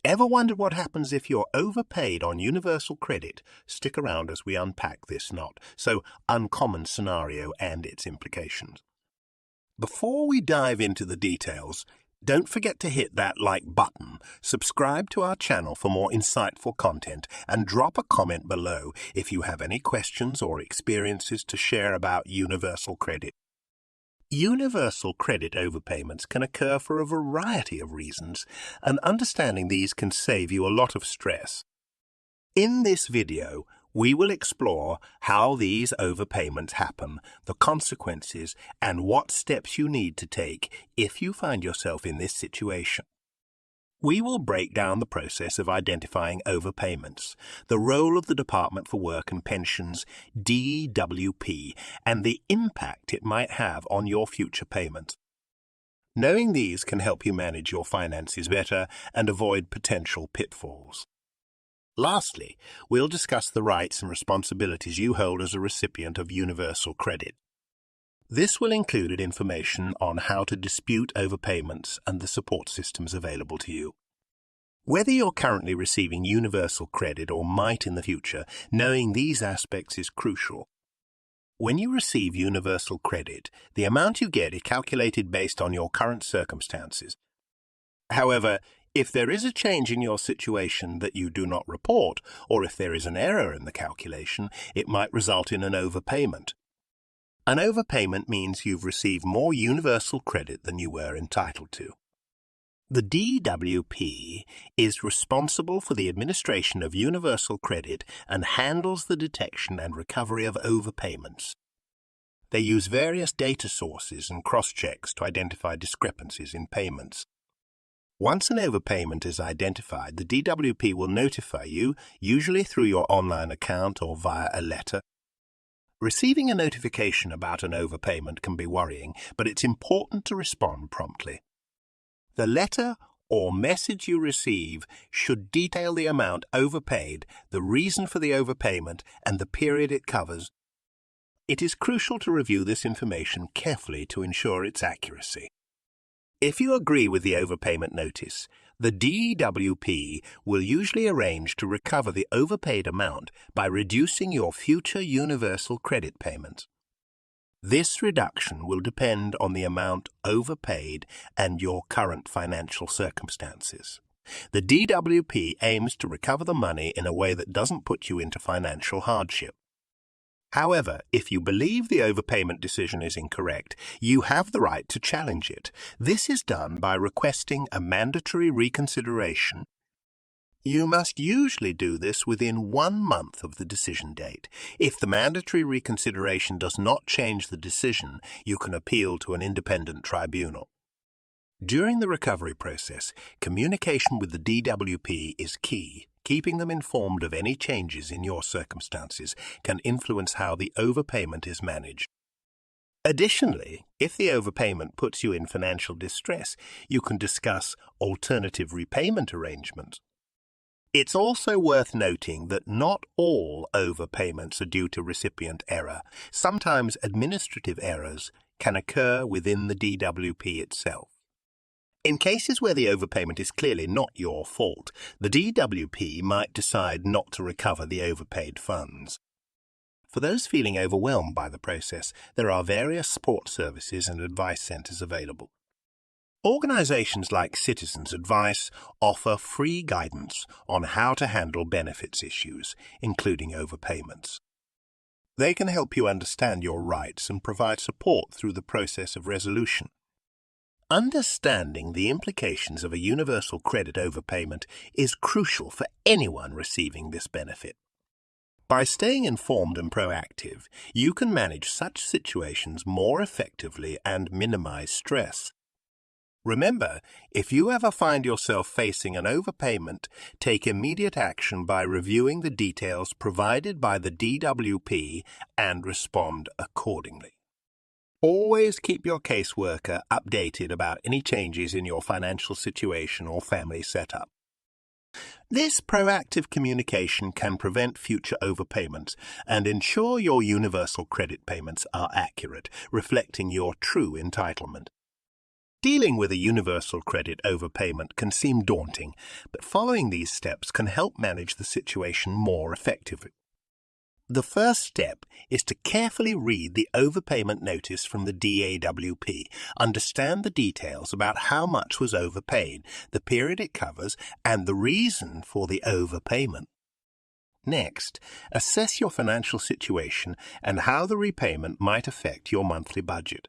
Ever wondered what happens if you're overpaid on universal credit? Stick around as we unpack this not so uncommon scenario and its implications. Before we dive into the details, don't forget to hit that like button, subscribe to our channel for more insightful content, and drop a comment below if you have any questions or experiences to share about universal credit. Universal credit overpayments can occur for a variety of reasons, and understanding these can save you a lot of stress. In this video, we will explore how these overpayments happen, the consequences, and what steps you need to take if you find yourself in this situation. We will break down the process of identifying overpayments, the role of the Department for Work and Pensions, DWP, and the impact it might have on your future payments. Knowing these can help you manage your finances better and avoid potential pitfalls. Lastly, we'll discuss the rights and responsibilities you hold as a recipient of universal credit. This will include information on how to dispute overpayments and the support systems available to you. Whether you're currently receiving universal credit or might in the future, knowing these aspects is crucial. When you receive universal credit, the amount you get is calculated based on your current circumstances. However, if there is a change in your situation that you do not report, or if there is an error in the calculation, it might result in an overpayment. An overpayment means you've received more universal credit than you were entitled to. The DWP is responsible for the administration of universal credit and handles the detection and recovery of overpayments. They use various data sources and cross-checks to identify discrepancies in payments. Once an overpayment is identified, the DWP will notify you, usually through your online account or via a letter. Receiving a notification about an overpayment can be worrying, but it's important to respond promptly. The letter or message you receive should detail the amount overpaid, the reason for the overpayment, and the period it covers. It is crucial to review this information carefully to ensure its accuracy. If you agree with the overpayment notice, the DWP will usually arrange to recover the overpaid amount by reducing your future universal credit payments. This reduction will depend on the amount overpaid and your current financial circumstances. The DWP aims to recover the money in a way that doesn't put you into financial hardship. However, if you believe the overpayment decision is incorrect, you have the right to challenge it. This is done by requesting a mandatory reconsideration. You must usually do this within 1 month of the decision date. If the mandatory reconsideration does not change the decision, you can appeal to an independent tribunal. During the recovery process, communication with the DWP is key. Keeping them informed of any changes in your circumstances can influence how the overpayment is managed. Additionally, if the overpayment puts you in financial distress, you can discuss alternative repayment arrangements. It's also worth noting that not all overpayments are due to recipient error. Sometimes administrative errors can occur within the DWP itself. In cases where the overpayment is clearly not your fault, the DWP might decide not to recover the overpaid funds. For those feeling overwhelmed by the process, there are various support services and advice centres available. Organisations like Citizens Advice offer free guidance on how to handle benefits issues, including overpayments. They can help you understand your rights and provide support through the process of resolution. Understanding the implications of a universal credit overpayment is crucial for anyone receiving this benefit. By staying informed and proactive, you can manage such situations more effectively and minimize stress. Remember, if you ever find yourself facing an overpayment, take immediate action by reviewing the details provided by the DWP and respond accordingly. Always keep your caseworker updated about any changes in your financial situation or family setup. This proactive communication can prevent future overpayments and ensure your universal credit payments are accurate, reflecting your true entitlement. Dealing with a universal credit overpayment can seem daunting, but following these steps can help manage the situation more effectively. The first step is to carefully read the overpayment notice from the DAWP, understand the details about how much was overpaid, the period it covers, and the reason for the overpayment. Next, assess your financial situation and how the repayment might affect your monthly budget.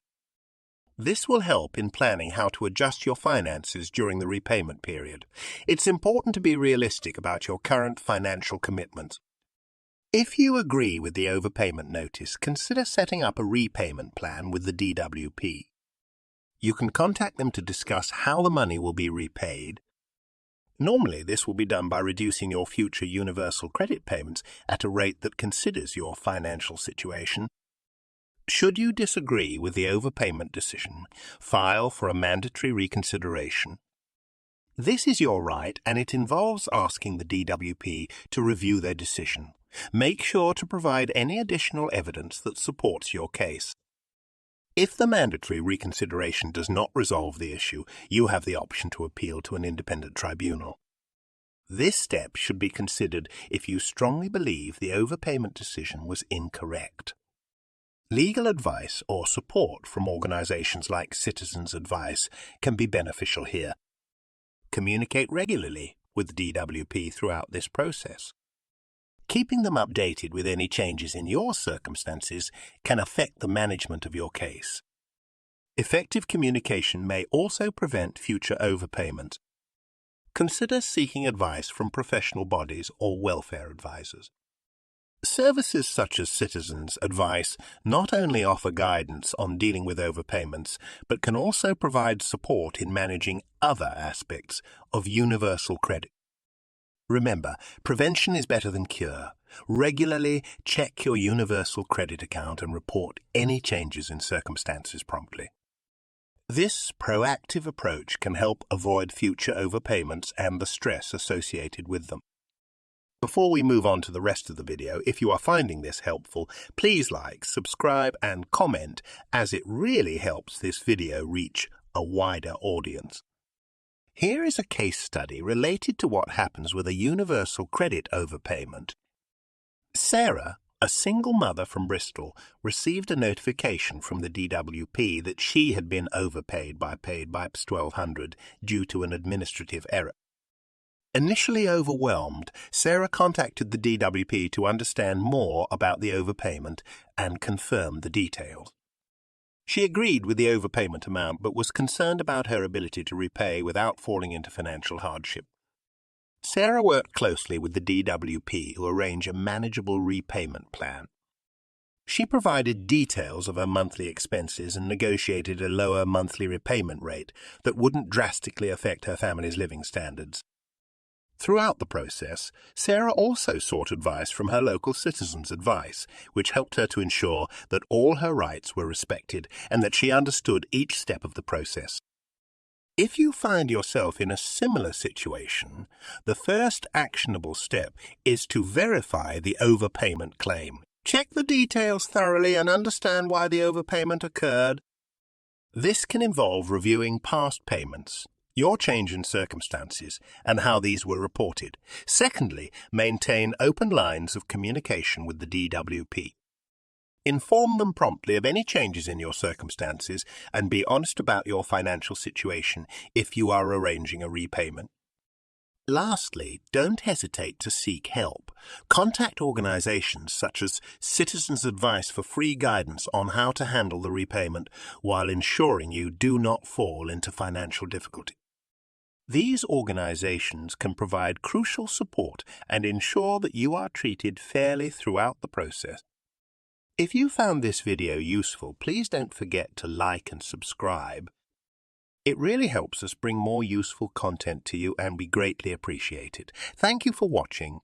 This will help in planning how to adjust your finances during the repayment period. It's important to be realistic about your current financial commitments. If you agree with the overpayment notice, consider setting up a repayment plan with the DWP. You can contact them to discuss how the money will be repaid. Normally, this will be done by reducing your future universal credit payments at a rate that considers your financial situation. Should you disagree with the overpayment decision, file for a mandatory reconsideration. This is your right, and it involves asking the DWP to review their decision. Make sure to provide any additional evidence that supports your case. If the mandatory reconsideration does not resolve the issue, you have the option to appeal to an independent tribunal. This step should be considered if you strongly believe the overpayment decision was incorrect. Legal advice or support from organizations like Citizens Advice can be beneficial here. Communicate regularly with the DWP throughout this process. Keeping them updated with any changes in your circumstances can affect the management of your case. Effective communication may also prevent future overpayments. Consider seeking advice from professional bodies or welfare advisors. Services such as Citizens Advice not only offer guidance on dealing with overpayments, but can also provide support in managing other aspects of universal credit. Remember, prevention is better than cure. Regularly check your universal credit account and report any changes in circumstances promptly. This proactive approach can help avoid future overpayments and the stress associated with them. Before we move on to the rest of the video, if you are finding this helpful, please like, subscribe, and comment, as it really helps this video reach a wider audience. Here is a case study related to what happens with a universal credit overpayment. Sarah, a single mother from Bristol, received a notification from the DWP that she had been overpaid by PaidByPs 1200 due to an administrative error. Initially overwhelmed, Sarah contacted the DWP to understand more about the overpayment and confirm the details. She agreed with the overpayment amount but was concerned about her ability to repay without falling into financial hardship. Sarah worked closely with the DWP to arrange a manageable repayment plan. She provided details of her monthly expenses and negotiated a lower monthly repayment rate that wouldn't drastically affect her family's living standards. Throughout the process, Sarah also sought advice from her local Citizens Advice, which helped her to ensure that all her rights were respected and that she understood each step of the process. If you find yourself in a similar situation, the first actionable step is to verify the overpayment claim. Check the details thoroughly and understand why the overpayment occurred. This can involve reviewing past payments, your change in circumstances, and how these were reported. Secondly, maintain open lines of communication with the DWP. Inform them promptly of any changes in your circumstances and be honest about your financial situation if you are arranging a repayment. Lastly, don't hesitate to seek help. Contact organizations such as Citizens Advice for free guidance on how to handle the repayment while ensuring you do not fall into financial difficulty. These organizations can provide crucial support and ensure that you are treated fairly throughout the process. If you found this video useful, please don't forget to like and subscribe. It really helps us bring more useful content to you and we greatly appreciate it. Thank you for watching.